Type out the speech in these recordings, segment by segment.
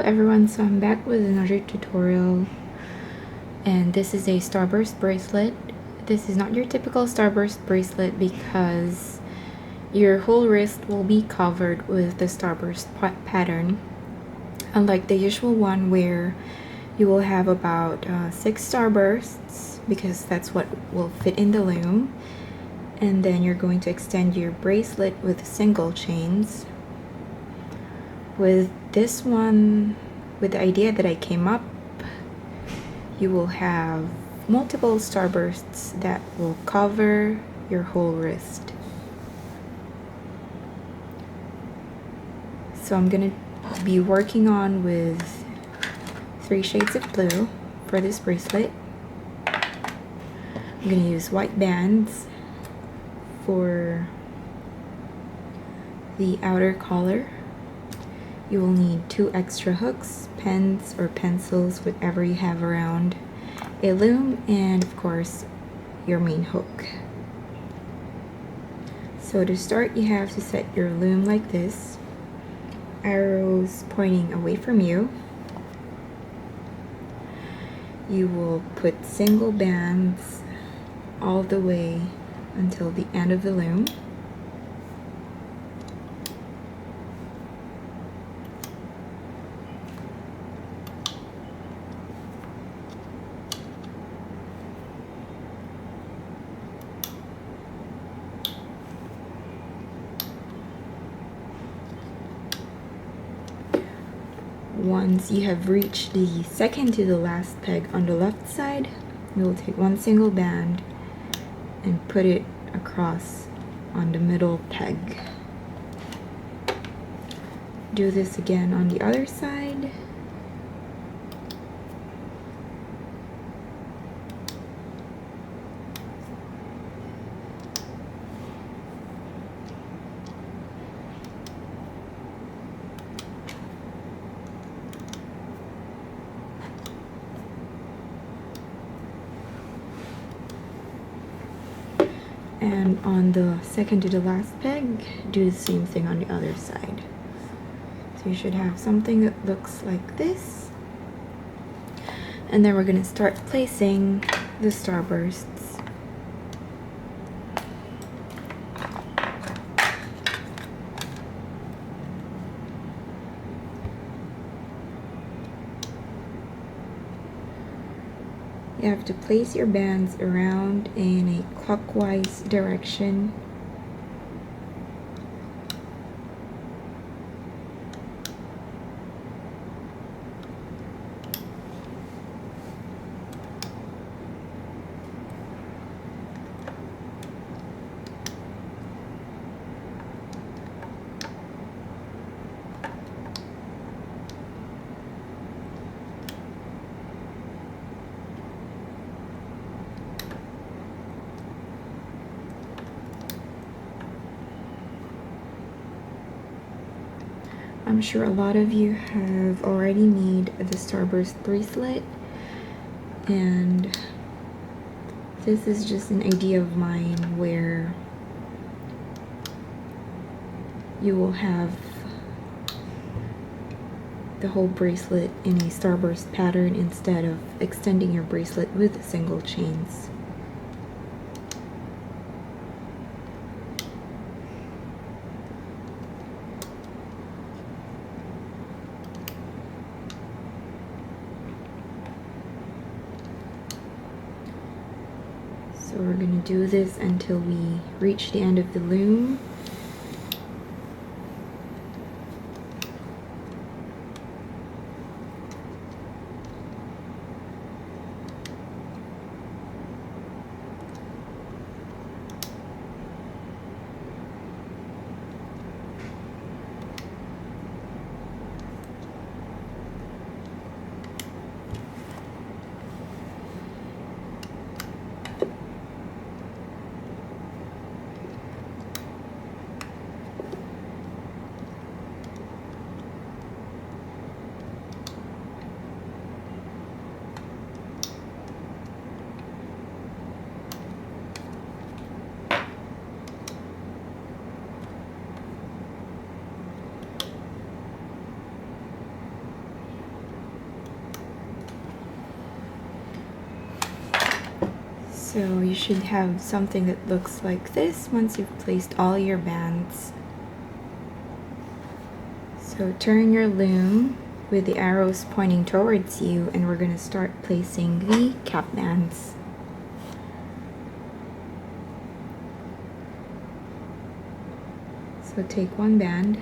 everyone, so I'm back with another tutorial, and this is a starburst bracelet. This is not your typical starburst bracelet because your whole wrist will be covered with the starburst pattern, unlike the usual one where you will have about 6 starbursts, because that's what will fit in the loom, and then you're going to extend your bracelet with single chains. With this one, with the idea that I came up, you will have multiple starbursts that will cover your whole wrist. So I'm gonna be working on with 3 shades of blue for this bracelet. I'm gonna use white bands for the outer collar. You will need 2 extra hooks, pens or pencils, whatever you have around, a loom, and of course your main hook. So to start, you have to set your loom like this, arrows pointing away from you. You will put single bands all the way until the end of the loom. Once you have reached the second to the last peg on the left side, you will take 1 single band and put it across on the middle peg. Do this again on the other side. And on the second to the last peg, do the same thing on the other side. So you should have something that looks like this. And then we're going to start placing the starbursts. You have to place your bands around in a clockwise direction. I'm sure a lot of you have already made the starburst bracelet, and this is just an idea of mine where you will have the whole bracelet in a starburst pattern instead of extending your bracelet with single chains. So we're going to do this until we reach the end of the loom. So you should have something that looks like this once you've placed all your bands. So turn your loom with the arrows pointing towards you, and we're going to start placing the cap bands. So take one band,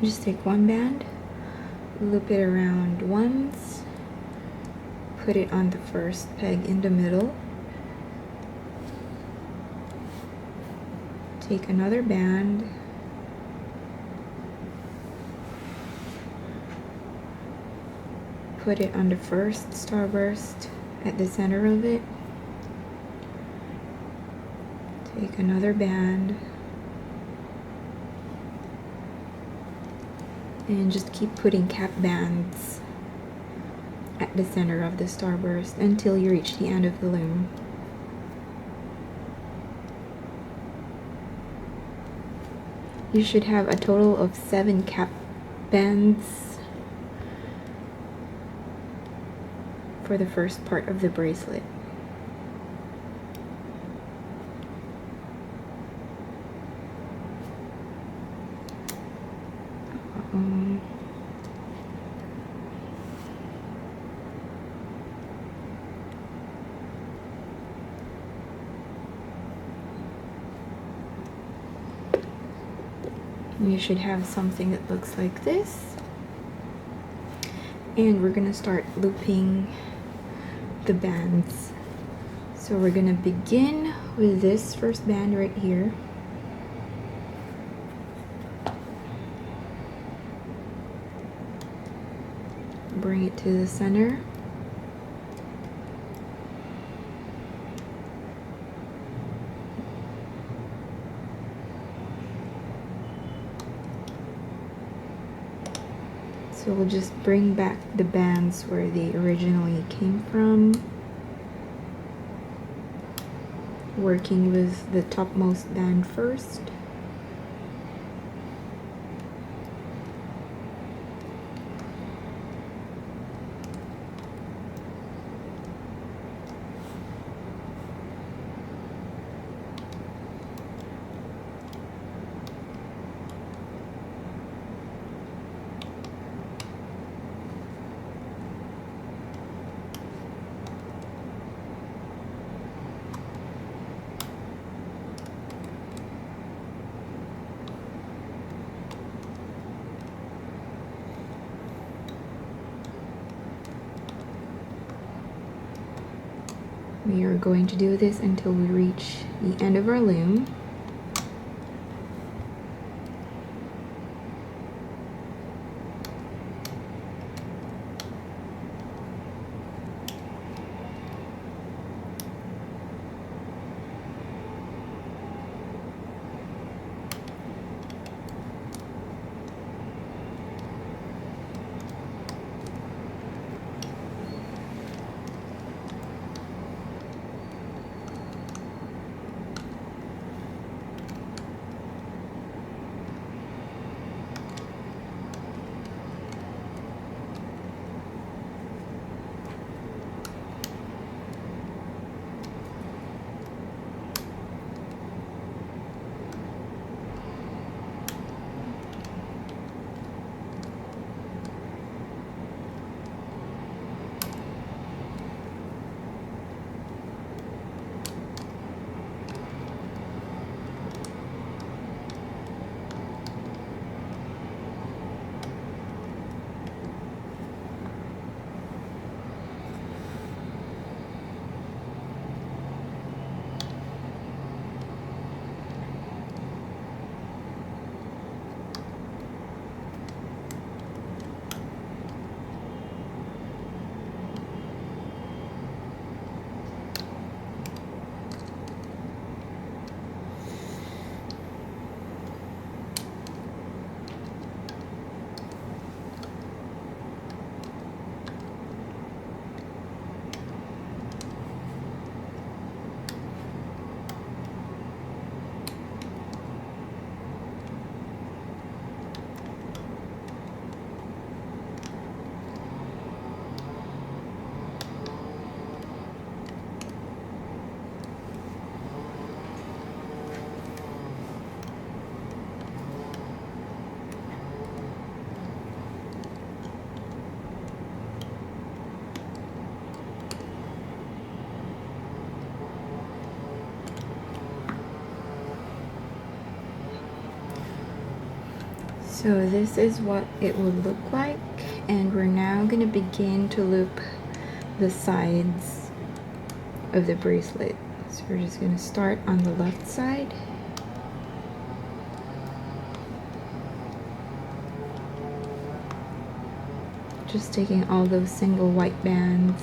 just take one band, loop it around once, put it on the first peg in the middle, take another band, put it on the first starburst at the center of it, take another band, and just keep putting cap bands at the center of the starburst until you reach the end of the loom. You should have a total of 7 cap bands for the first part of the bracelet. You should have something that looks like this, and we're gonna start looping the bands. So we're gonna begin with this first band right here. Bring it to the center. So we'll just bring back the bands where they originally came from, working with the topmost band first. We are going to do this until we reach the end of our loom. So this is what it would look like, and we're now going to begin to loop the sides of the bracelet. So we're just going to start on the left side. Just taking all those single white bands.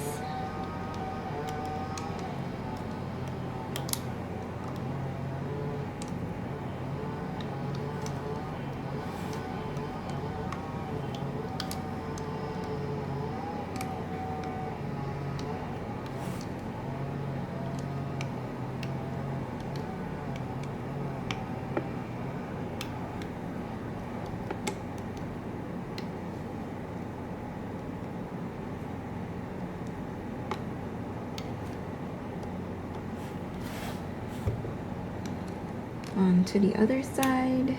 On to the other side.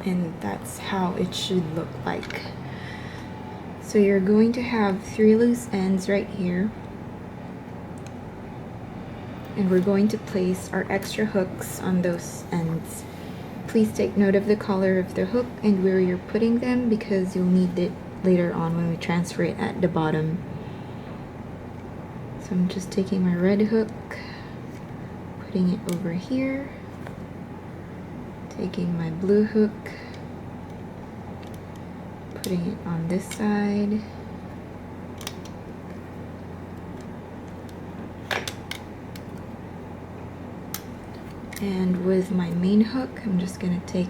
And that's how it should look like. So you're going to have 3 loose ends right here, and we're going to place our extra hooks on those ends. Please take note of the color of the hook and where you're putting them, because you'll need it later on when we transfer it at the bottom. So I'm just taking my red hook, putting it over here, taking my blue hook, putting it on this side, and with my main hook I'm just going to take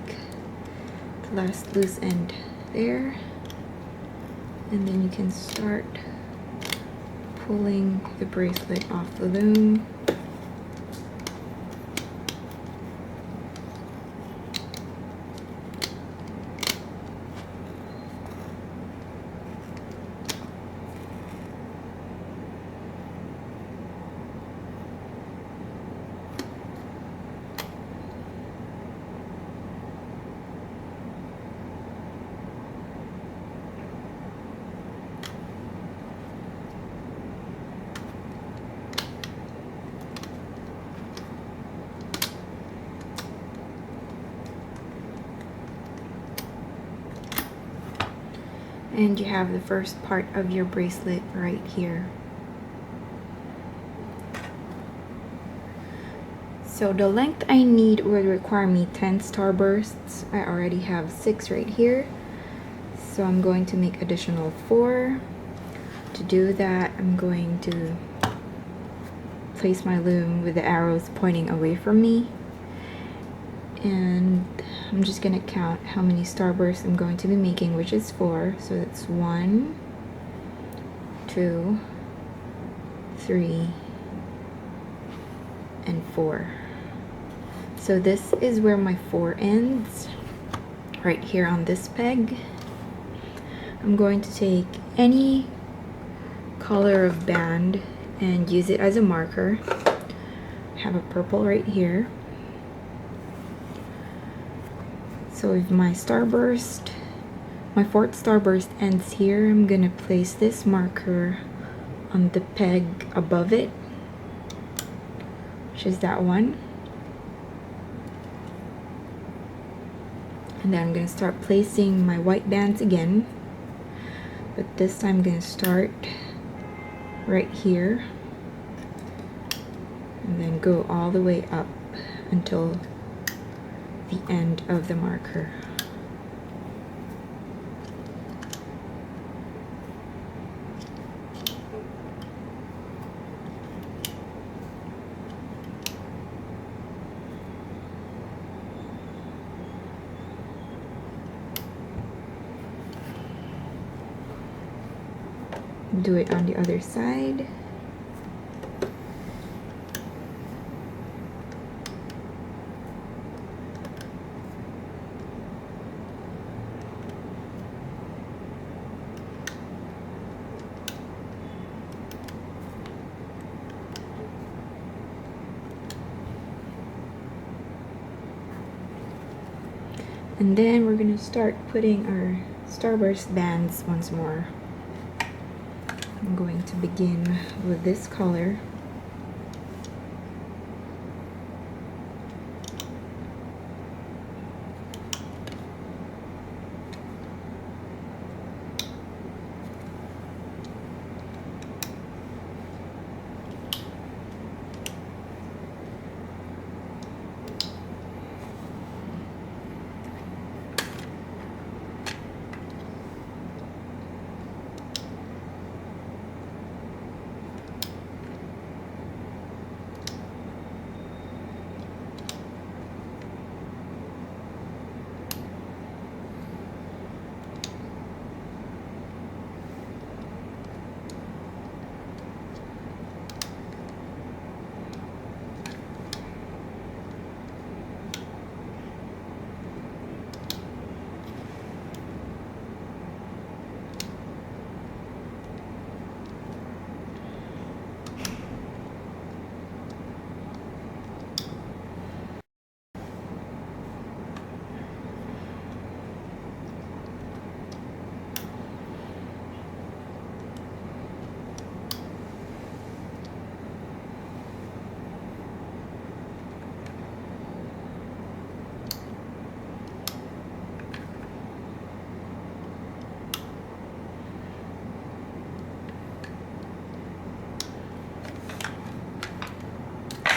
the last loose end there, and then you can start pulling the bracelet off the loom. And you have the first part of your bracelet right here. So the length I need would require me 10 starbursts. I already have 6 right here, so I'm going to make additional 4. To do that, I'm going to place my loom with the arrows pointing away from me, and I'm just gonna count how many starbursts I'm going to be making, which is 4. So that's 1, 2, 3, and 4. So this is where my 4 ends, right here on this peg. I'm going to take any color of band and use it as a marker. I have a purple right here. So if my starburst, my 4th starburst ends here, I'm gonna place this marker on the peg above it, which is that one. And then I'm gonna start placing my white bands again, but this time I'm gonna start right here and then go all the way up until the end of the marker. Do it on the other side. And then we're gonna start putting our starburst bands once more. I'm going to begin with this color.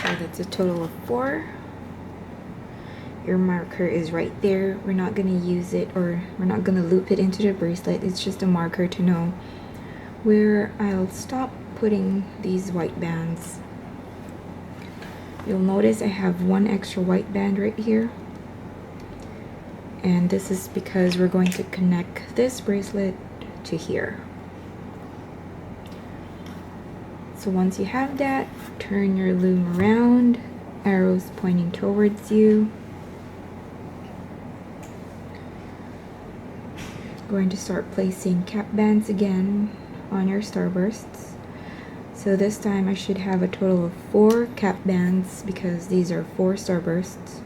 So that's a total of 4. Your marker is right there. We're not going to use it, or we're not going to loop it into the bracelet. It's just a marker to know where I'll stop putting these white bands. You'll notice I have 1 extra white band right here. And this is because we're going to connect this bracelet to here. So once you have that, turn your loom around, arrows pointing towards you. Going to start placing cap bands again on your starbursts. So this time I should have a total of 4 cap bands because these are 4 starbursts.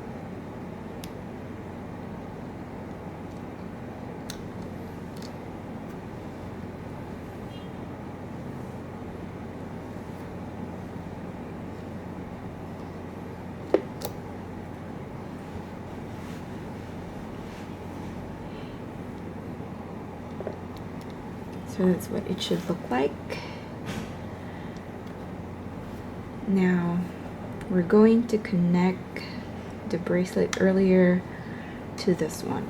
So that's what it should look like. Now we're going to connect the bracelet earlier to this one.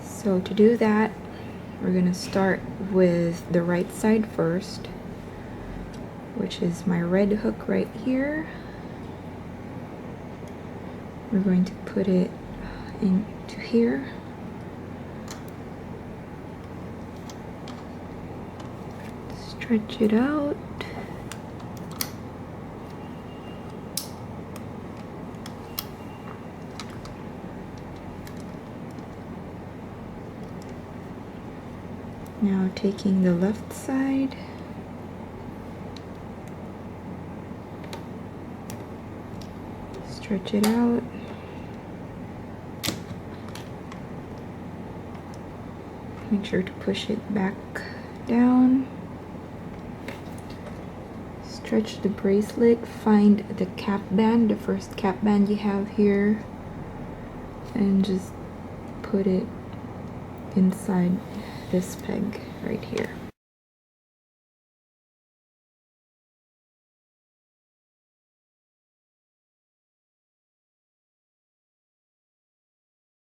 So to do that, we're going to start with the right side first, which is my red hook right here. We're going to put it into here. Stretch it out. Now taking the left side, stretch it out. Make sure to push it back down. Stretch the bracelet, find the cap band, the first cap band you have here, and just put it inside this peg right here.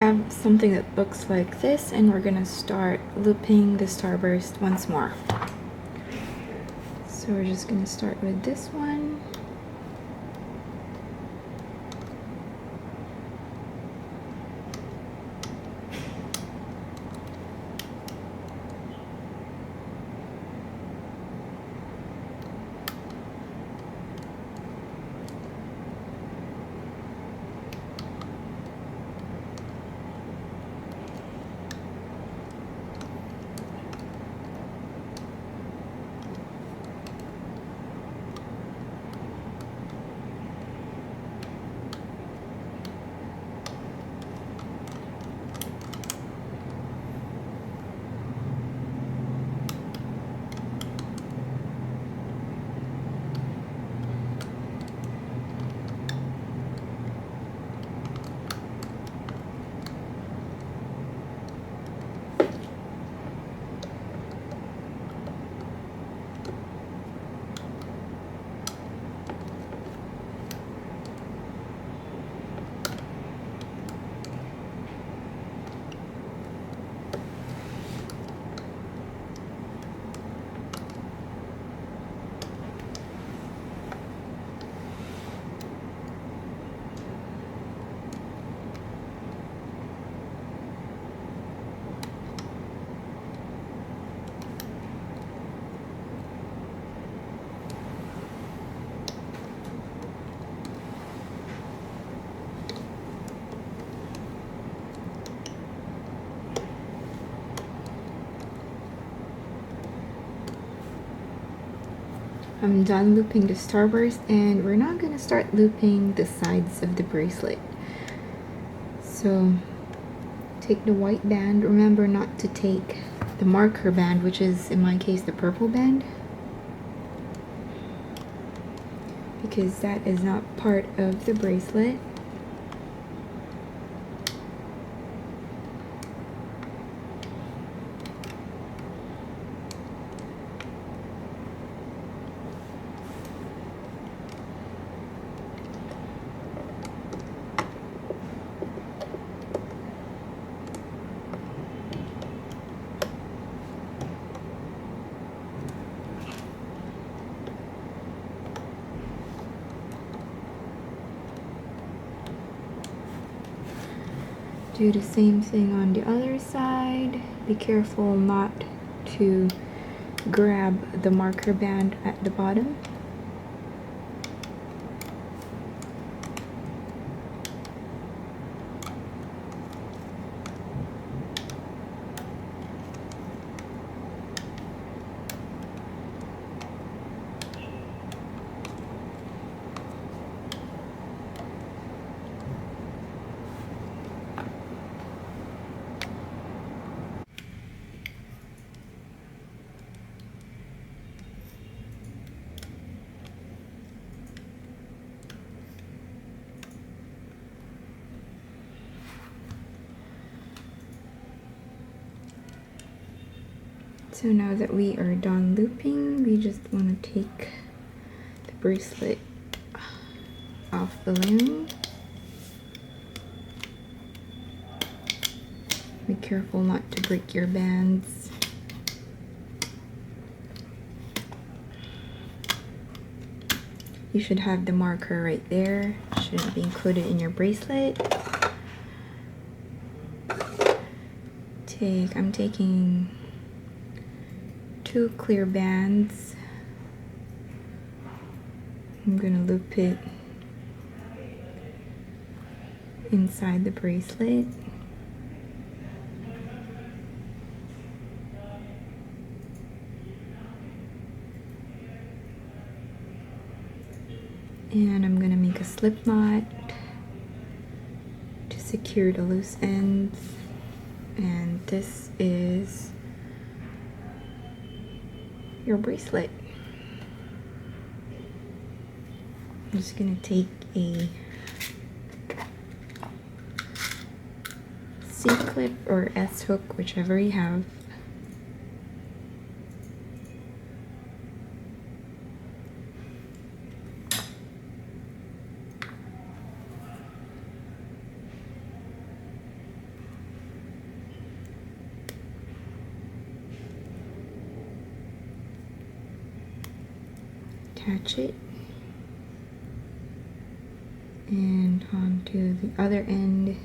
Have something that looks like this, and we're gonna start looping the starburst once more. So we're just gonna start with this one. I'm done looping the starburst, and we're now gonna start looping the sides of the bracelet. So take the white band. Remember not to take the marker band, which is in my case the purple band, because that is not part of the bracelet. Do the same thing on the other side. Be careful not to grab the marker band at the bottom. So now that we are done looping, we just want to take the bracelet off the loom. Be careful not to break your bands. You should have the marker right there. Shouldn't be included in your bracelet. I'm taking 2 clear bands. I'm gonna loop it inside the bracelet. And I'm gonna make a slip knot to secure the loose ends. And this is your bracelet. I'm just gonna take a C-clip or S-hook, whichever you have. Attach it, and onto the other end.